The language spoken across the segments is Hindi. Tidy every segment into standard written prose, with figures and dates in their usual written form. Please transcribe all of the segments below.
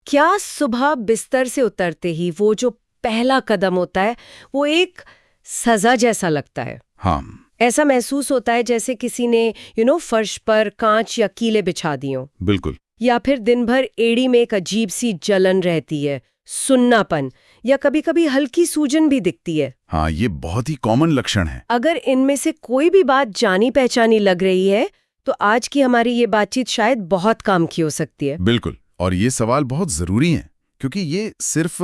क्या सुबह बिस्तर से उतरते ही वो जो पहला कदम होता है वो एक सजा जैसा लगता है। हाँ, ऐसा महसूस होता है जैसे किसी ने फर्श पर कांच या कीले बिछा दी हों। बिल्कुल। या फिर दिन भर एड़ी में एक अजीब सी जलन रहती है, सुन्नापन, या कभी कभी हल्की सूजन भी दिखती है। हाँ, ये बहुत ही कॉमन लक्षण है। अगर इनमें से कोई भी बात जानी पहचानी लग रही है तो आज की हमारी ये बातचीत शायद बहुत काम की हो सकती है। बिल्कुल, और ये सवाल बहुत जरूरी है क्योंकि ये सिर्फ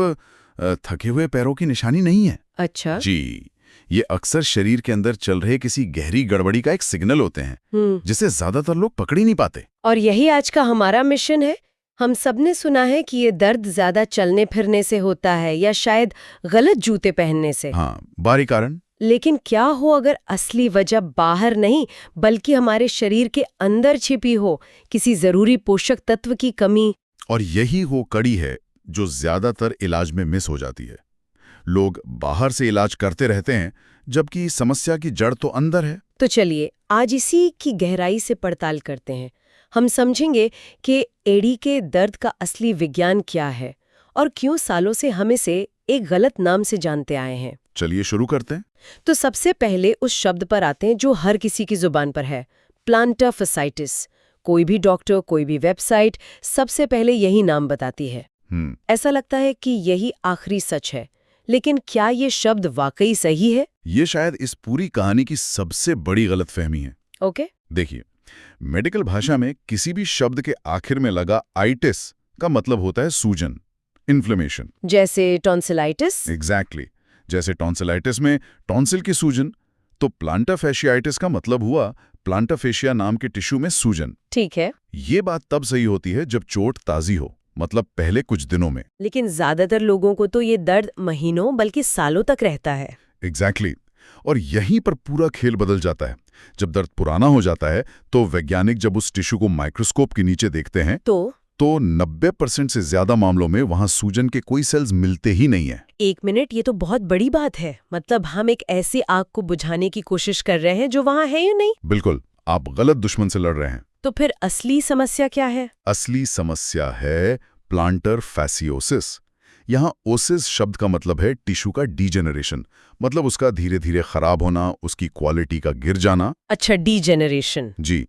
थके हुए पैरों की निशानी नहीं है। अच्छा जी, ये अक्सर शरीर के अंदर चल रहे किसी गहरी गड़बड़ी का एक सिग्नल होते हैं जिसे ज्यादातर लोग पकड़ ही नहीं पाते। और यही आज का हमारा मिशन है। हम सबने सुना है कि ये दर्द ज्यादा चलने फिरने से होता है या शायद गलत जूते पहनने से। हाँ, बाहरी कारण। लेकिन क्या हो अगर असली वजह बाहर नहीं बल्कि हमारे शरीर के अंदर छिपी हो, किसी जरूरी पोषक तत्व की कमी। और यही वो कड़ी है जो ज्यादातर इलाज में मिस हो जाती है। लोग बाहर से इलाज करते रहते हैं जबकि समस्या की जड़ तो अंदर है। तो चलिए आज इसी की गहराई से पड़ताल करते हैं। हम समझेंगे कि एड़ी के दर्द का असली विज्ञान क्या है और क्यों सालों से हम इसे एक गलत नाम से जानते आए हैं। चलिए शुरू करते हैं। तो सबसे पहले उस शब्द पर आते हैं जो हर किसी की जुबान पर है, प्लांटर फसाइटिस। कोई भी डॉक्टर, कोई भी वेबसाइट सबसे पहले यही नाम बताती है। ऐसा लगता है कि यही आखिरी सच है, लेकिन क्या ये शब्द वाकई सही है? ये शायद इस पूरी कहानी की सबसे बड़ी गलतफहमी है। ओके। देखिए, मेडिकल भाषा में किसी भी शब्द के आखिर में लगा आइटिस का मतलब होता है सूजन, इन्फ्लेमेशन। जैसे टॉन्सिलाइटिस। एग्जैक्टली, जैसे टॉन्सिलाइटिस में टॉन्सिल की सूजन, तो प्लांटर फैशियाइटिस का मतलब हुआ प्लांटर फेशिया नाम के टिश्यू में सूजन। ठीक है। ये बात तब सही होती है जब चोट ताजी हो, मतलब पहले कुछ दिनों में। लेकिन ज्यादातर लोगों को तो ये दर्द महीनों बल्कि सालों तक रहता है। एग्जैक्टली, और यहीं पर पूरा खेल बदल जाता है। जब दर्द पुराना हो जाता है तो वैज्ञानिक जब उस टिश्यू को माइक्रोस्कोप के नीचे देखते हैं तो 90% से ज्यादा मामलों में वहां सूजन के कोई सेल्स मिलते ही नहीं है। एक मिनट, ये तो बहुत बड़ी बात है। मतलब हम एक ऐसी आग को बुझाने की कोशिश कर रहे हैं जो वहां है ही नहीं। बिल्कुल, आप गलत दुश्मन से लड़ रहे हैं। तो फिर असली समस्या क्या है? असली समस्या है प्लांटर फैसियोसिस। यहाँ ओसिस शब्द का मतलब है टिश्यू का डीजेनरेशन, मतलब उसका धीरे धीरे खराब होना, उसकी क्वालिटी का गिर जाना। अच्छा, डीजेनरेशन। जी,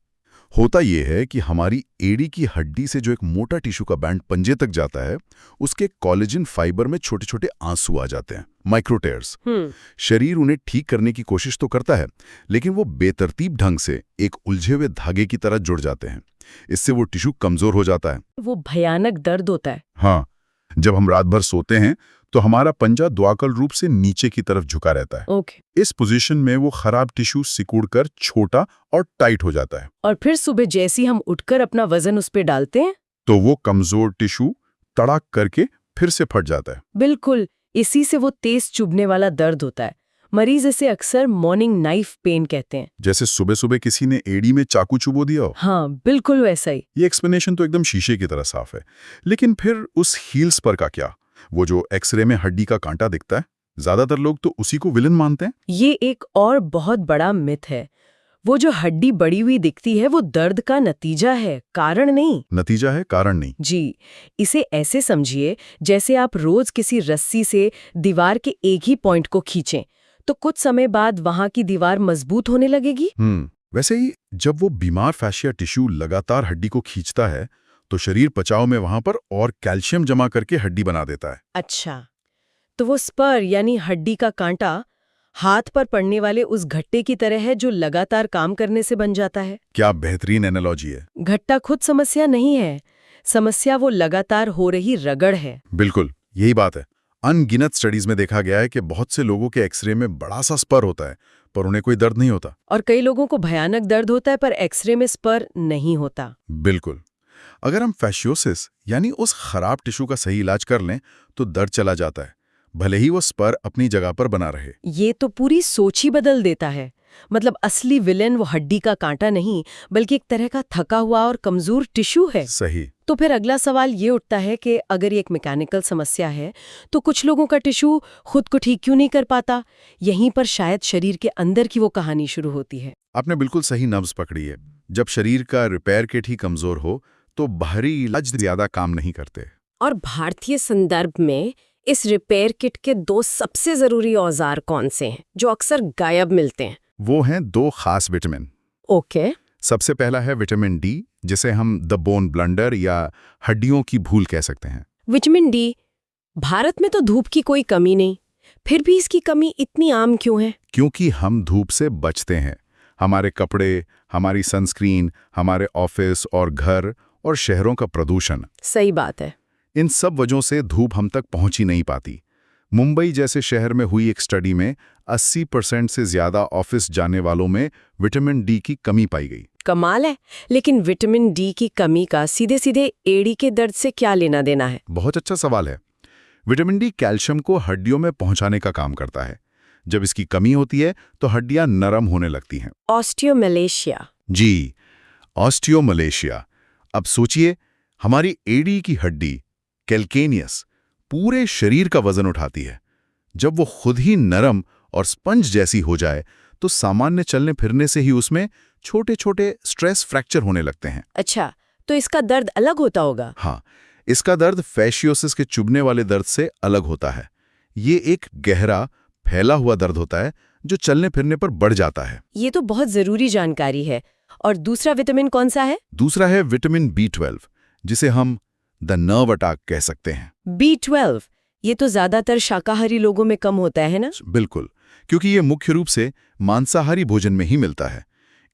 होता यह है कि हमारी एड़ी की हड्डी से जो एक मोटा टिश्यू का बैंड पंजे तक जाता है, उसके कोलेजन फाइबर में छोटे छोटे आंसू आ जाते हैं, माइक्रोटेयर्स। शरीर उन्हें ठीक करने की कोशिश तो करता है, लेकिन वो बेतरतीब ढंग से एक उलझे हुए धागे की तरह जुड़ जाते हैं। इससे वो टिश्यू कमजोर हो जाता है। वो भयानक दर्द होता है। हाँ, जब हम रात भर सोते हैं तो हमारा पंजा द्वाकल रूप से नीचे की तरफ झुका रहता है। ओके। इस पोजीशन में वो खराब टिश्यू सिकुड़कर छोटा और टाइट हो जाता है। और फिर सुबह जैसी हम उठकर अपना वजन उस पे डालते हैं तो वो कमजोर टिश्यू तड़ाक करके फिर से फट जाता है। बिल्कुल, इसी से वो तेज चुभने वाला दर्द होता है। मरीज इसे अक्सर मॉर्निंग नाइफ पेन कहते हैं। जैसे सुबह सुबह किसी ने एड़ी में चाकू चुबो दिया हो। हाँ, बिल्कुल वैसा ही। ये एक्सप्लेनेशन तो एकदम शीशे की तरह साफ है। लेकिन फिर उस हील्स पर का क्या? वो जो एक्सरे में हड्डी का कांटा दिखता है, ज्यादातर लोग तो उसी को विलन मानते हैं। ये एक और बहुत बड़ा मिथ है। वो जो हड्डी बड़ी हुई दिखती है वो दर्द का नतीजा है, कारण नहीं। नतीजा है, कारण नहीं। जी, इसे ऐसे समझिए जैसे आप रोज किसी रस्सी से दीवार के एक ही पॉइंट को खींचें तो कुछ समय बाद वहां की दीवार मजबूत होने लगेगी। वैसे ही जब वो बीमार फैशिया टिश्यू लगातार हड्डी को खींचता है तो शरीर पचाव में वहां पर और कैल्शियम जमा करके हड्डी बना देता है। अच्छा, तो वो स्पर यानी हड्डी का कांटा हाथ पर पड़ने वाले उस घट्टे की तरह है जो लगातार काम करने से बन जाता है। क्या बेहतरीन एनालॉजी है। घट्टा खुद समस्या नहीं है, समस्या वो लगातार हो रही रगड़ है। बिल्कुल, यही बात है। अनगिनत स्टडीज में देखा गया है कि बहुत से लोगों के एक्सरे में बड़ा सा स्पर होता है पर उन्हें कोई दर्द नहीं होता। और कई लोगों को भयानक दर्द होता है पर एक्सरे में स्पर नहीं होता। बिल्कुल। अगर हम फैशियोसिस यानी उस खराब टिश्यू का सही इलाज कर लें तो दर्द चला जाता है, भले ही वो स्पर अपनी जगह पर बना रहे। ये तो पूरी सोच ही बदल देता है। मतलब असली विलेन वो हड्डी का कांटा नहीं बल्कि एक तरह का थका हुआ और कमजोर टिश्यू है। सही। तो फिर अगला सवाल ये उठता है कि अगर ये एक मैकेनिकल समस्या है तो कुछ लोगों का टिश्यू खुद को ठीक क्यों नहीं कर पाता? यहीं पर शायद शरीर के अंदर की वो कहानी शुरू होती है। आपने बिल्कुल सही नब्ज पकड़ी है। जब शरीर का रिपेयर किट ही कमजोर हो तो बाहरी इलाज ज्यादा काम नहीं करते। और भारतीय संदर्भ में इस रिपेयर किट के 2 सबसे जरूरी औजार कौन से हैं जो अक्सर गायब मिलते हैं? वो हैं 2 खास विटामिन। ओके। सबसे पहला है विटामिन डी, जिसे हम द बोन ब्लंडर या हड्डियों की भूल कह सकते हैं। विटामिन डी, भारत में तो धूप की कोई कमी नहीं, फिर भी इसकी कमी इतनी आम क्यों है? क्योंकि हम धूप से बचते हैं। हमारे कपड़े, हमारी सनस्क्रीन, हमारे ऑफिस और घर और शहरों का प्रदूषण, सही बात है। इन सब वजहों से धूप हम तक पहुंच ही नहीं पाती। मुंबई जैसे शहर में हुई एक स्टडी में 80% से ज्यादा ऑफिस जाने वालों में विटामिन डी की कमी पाई गई। कमाल है। लेकिन विटामिन डी की कमी का सीधे सीधे एड़ी के दर्द से क्या लेना देना है? बहुत अच्छा सवाल है। विटामिन डी कैल्शियम को हड्डियों में पहुंचाने का काम करता है। जब इसकी कमी होती है तो हड्डियां नरम होने लगती हैं। ऑस्टियोमलेशिया। जी, ऑस्टियोमलेशिया। अब सोचिए, हमारी एड़ी की हड्डी कैल्केनियस पूरे शरीर का वजन उठाती है। जब वो खुद ही नरम और स्पंज जैसी हो जाए तो सामान्य चलने फिरने से ही उसमें छोटे छोटे स्ट्रेस फ्रैक्चर होने लगते हैं। अच्छा, तो इसका दर्द अलग होता होगा? हाँ, इसका दर्द फैशियोसिस के चुभने वाले दर्द से अलग होता है। ये एक गहरा फैला हुआ दर्द होता है जो चलने फिरने पर बढ़ जाता है। ये तो बहुत जरूरी जानकारी है। और दूसरा विटामिन कौन सा है? दूसरा है विटामिन B12, जिसे हम द नर्व अटैक कह सकते हैं। B12, ये तो ज्यादातर शाकाहारी लोगों में कम होता है ना? बिल्कुल, क्योंकि ये मुख्य रूप से मांसाहारी भोजन में ही मिलता है।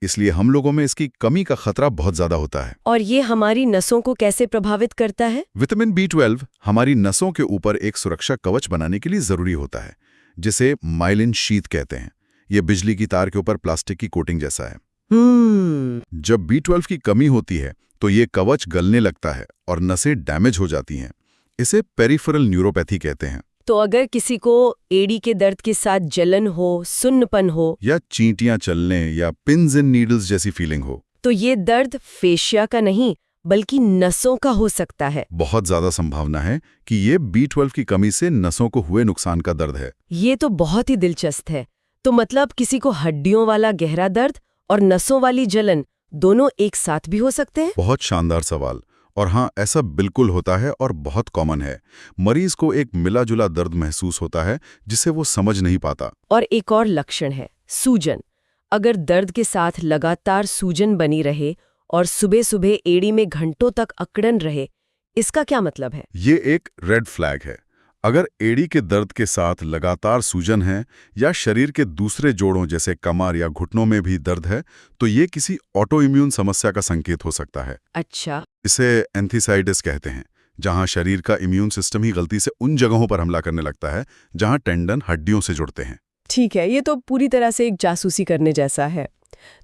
इसलिए हम लोगों में इसकी कमी का खतरा बहुत ज्यादा होता है। और ये हमारी नसों को कैसे प्रभावित करता है? विटामिन B12 हमारी नसों के ऊपर एक सुरक्षा कवच बनाने के लिए जरूरी होता है, जिसे माइलिन शीथ कहते हैं। ये बिजली की तार के ऊपर प्लास्टिक की कोटिंग जैसा है। जब B12 की कमी होती है तो ये कवच गलने लगता है और नसें डैमेज हो जाती हैं। इसे पेरिफेरल न्यूरोपैथी कहते हैं। तो अगर किसी को एड़ी के दर्द के साथ जलन हो, सुन्नपन हो, या चींटियां चलने या पिन्स इन नीडल्स जैसी फीलिंग हो, तो ये दर्द फेशिया का नहीं बल्कि नसों का हो सकता है। बहुत ज्यादा संभावना है कि ये B12 की कमी से नसों को हुए नुकसान का दर्द है। ये तो बहुत ही दिलचस्प है। तो मतलब किसी को हड्डियों वाला गहरा दर्द और नसों वाली जलन दोनों एक साथ भी हो सकते हैं? बहुत शानदार सवाल। और हाँ, ऐसा बिल्कुल होता है और बहुत कॉमन है। मरीज को एक मिला जुला दर्द महसूस होता है जिसे वो समझ नहीं पाता। और एक और लक्षण है सूजन। अगर दर्द के साथ लगातार सूजन बनी रहे और सुबह सुबह एड़ी में घंटों तक अकड़न रहे, इसका क्या मतलब है? ये एक रेड फ्लैग है। अगर एड़ी के दर्द के साथ लगातार सूजन है या शरीर के दूसरे जोड़ों जैसे कमर या घुटनों में भी दर्द है, तो ये किसी ऑटो इम्यून समस्या का संकेत हो सकता है। अच्छा। इसे एंथीसाइटिस कहते हैं, जहां शरीर का इम्यून सिस्टम ही गलती से उन जगहों पर हमला करने लगता है जहां टेंडन हड्डियों से जुड़ते हैं। ठीक है, ये तो पूरी तरह से एक जासूसी करने जैसा है।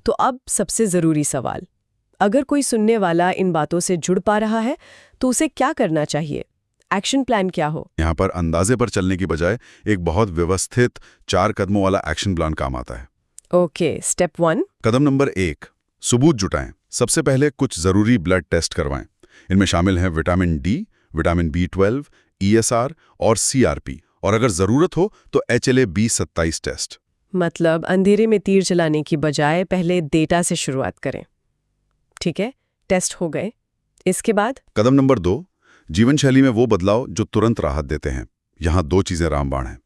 तो अब सबसे जरूरी सवाल, अगर कोई सुनने वाला इन बातों से जुड़ पा रहा है तो उसे क्या करना चाहिए? एक्शन प्लान क्या हो? यहाँ पर अंदाजे पर चलने की बजाय एक बहुत व्यवस्थित 4 कदमों वाला एक्शन प्लान काम आता है। Okay, step 1। कदम नंबर 1, सबूत जुटाएं। सबसे पहले कुछ जरूरी ब्लड टेस्ट करवाएं। इनमें शामिल हैं vitamin D, vitamin B12, ESR और CRP, और अगर जरूरत हो तो HLA-B27 टेस्ट। मतलब अंधेरे में तीर चलाने की बजाय पहले डेटा से शुरुआत करें। ठीक है, टेस्ट हो गए। इसके बाद कदम नंबर 2, जीवन शैली में वो बदलाव जो तुरंत राहत देते हैं। यहाँ 2 चीजें रामबाण हैं।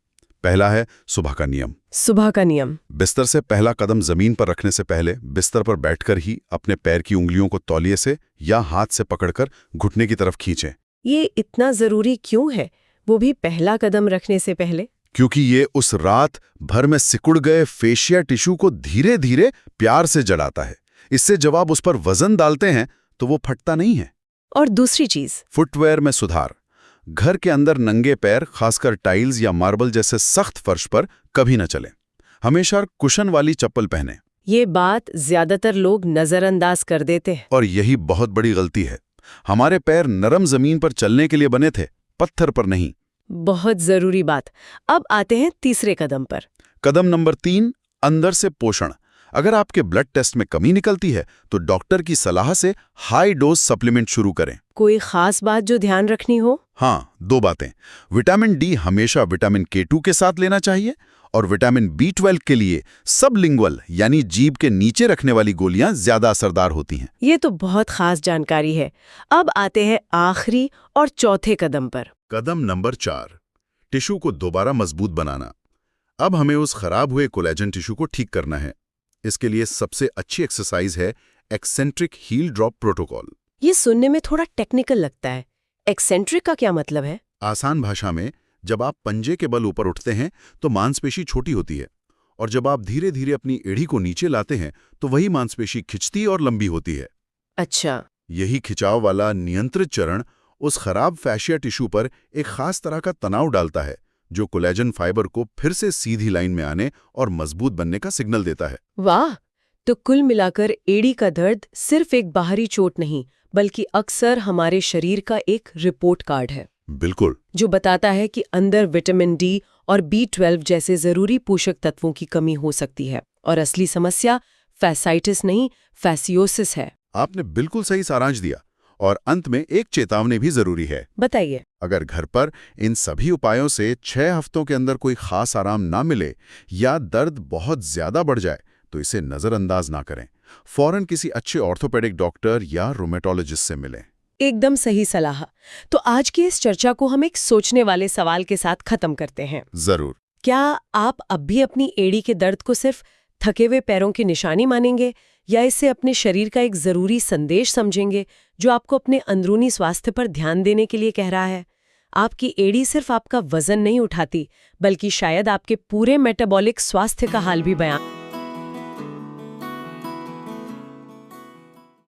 पहला है सुबह का नियम। सुबह का नियम? बिस्तर से पहला कदम जमीन पर रखने से पहले बिस्तर पर बैठकर ही अपने पैर की उंगलियों को तौलिए से या हाथ से पकड़कर घुटने की तरफ खींचें। ये इतना जरूरी क्यों है, वो भी पहला कदम रखने से पहले? क्योंकि ये उस रात भर में सिकुड़ गए फेशिया टिश्यू को धीरे धीरे प्यार से जड़ाता है। इससे जब आप उस पर वजन डालते हैं तो वो फटता नहीं है। और दूसरी चीज, फुटवेयर में सुधार। घर के अंदर नंगे पैर, खासकर टाइल्स या मार्बल जैसे सख्त फर्श पर कभी न चलें। हमेशा कुशन वाली चप्पल पहनें। ये बात ज्यादातर लोग नजरअंदाज कर देते हैं। और यही बहुत बड़ी गलती है। हमारे पैर नरम जमीन पर चलने के लिए बने थे, पत्थर पर नहीं। बहुत जरूरी बात। अब आते हैं तीसरे कदम पर। कदम नंबर 3, अंदर से पोषण। अगर आपके ब्लड टेस्ट में कमी निकलती है तो डॉक्टर की सलाह से हाई डोज सप्लीमेंट शुरू करें। कोई खास बात जो ध्यान रखनी हो? हाँ, 2 बातें। विटामिन डी हमेशा विटामिन K2 के साथ लेना चाहिए और विटामिन B12 के लिए सबलिंगुअल यानी जीभ के नीचे रखने वाली गोलियां ज्यादा असरदार होती हैं। ये तो बहुत खास जानकारी है। अब आते हैं आखिरी और चौथे कदम पर। कदम नंबर 4, टिश्यू को दोबारा मजबूत बनाना। अब हमें उस खराब हुए कोलेजन टिश्यू को ठीक करना है। इसके लिए सबसे अच्छी एक्सरसाइज है एक्सेंट्रिक हील ड्रॉप प्रोटोकॉल। ये सुनने में थोड़ा टेक्निकल लगता है। एक्सेंट्रिक का क्या मतलब है? आसान भाषा में, जब आप पंजे के बल ऊपर उठते हैं तो मांसपेशी छोटी होती है, और जब आप धीरे धीरे अपनी एड़ी को नीचे लाते हैं तो वही मांसपेशी खिंचती और लंबी होती है। अच्छा। यही खिंचाव वाला नियंत्रित चरण उस खराब फैशिया टिश्यू पर एक खास तरह का तनाव डालता है, जो कोलेजन फाइबर को फिर से सीधी लाइन में आने और मजबूत बनने का सिग्नल देता है। वाह! तो कुल मिलाकर एड़ी का दर्द सिर्फ एक बाहरी चोट नहीं, बल्कि अक्सर हमारे शरीर का एक रिपोर्ट कार्ड है। बिल्कुल। जो बताता है कि अंदर विटामिन डी और B12 जैसे जरूरी पोषक तत्वों की कमी हो सकती है। और असली समस्या फैसाइटिस नहीं, फैसियोसिस है। आपने बिल्कुल सही सारांश दिया। और अंत में एक चेतावनी भी जरूरी है। बताइए। अगर घर पर इन सभी उपायों से 6 हफ्तों के अंदर कोई खास आराम ना मिले या दर्द बहुत ज्यादा बढ़ जाए तो इसे नजरअंदाज ना करें। फौरन किसी अच्छे ऑर्थोपेडिक डॉक्टर या रोमेटोलॉजिस्ट से मिलें। एकदम सही सलाह। तो आज की इस चर्चा को हम एक सोचने वाले सवाल के साथ खत्म करते हैं। जरूर। क्या आप अब भी अपनी एड़ी के दर्द को सिर्फ थके हुए पैरों की निशानी मानेंगे, या इसे अपने शरीर का एक जरूरी संदेश समझेंगे जो आपको अपने अंदरूनी स्वास्थ्य पर ध्यान देने के लिए कह रहा है? आपकी एड़ी सिर्फ आपका वजन नहीं उठाती, बल्कि शायद आपके पूरे मेटाबॉलिक स्वास्थ्य का हाल भी बयान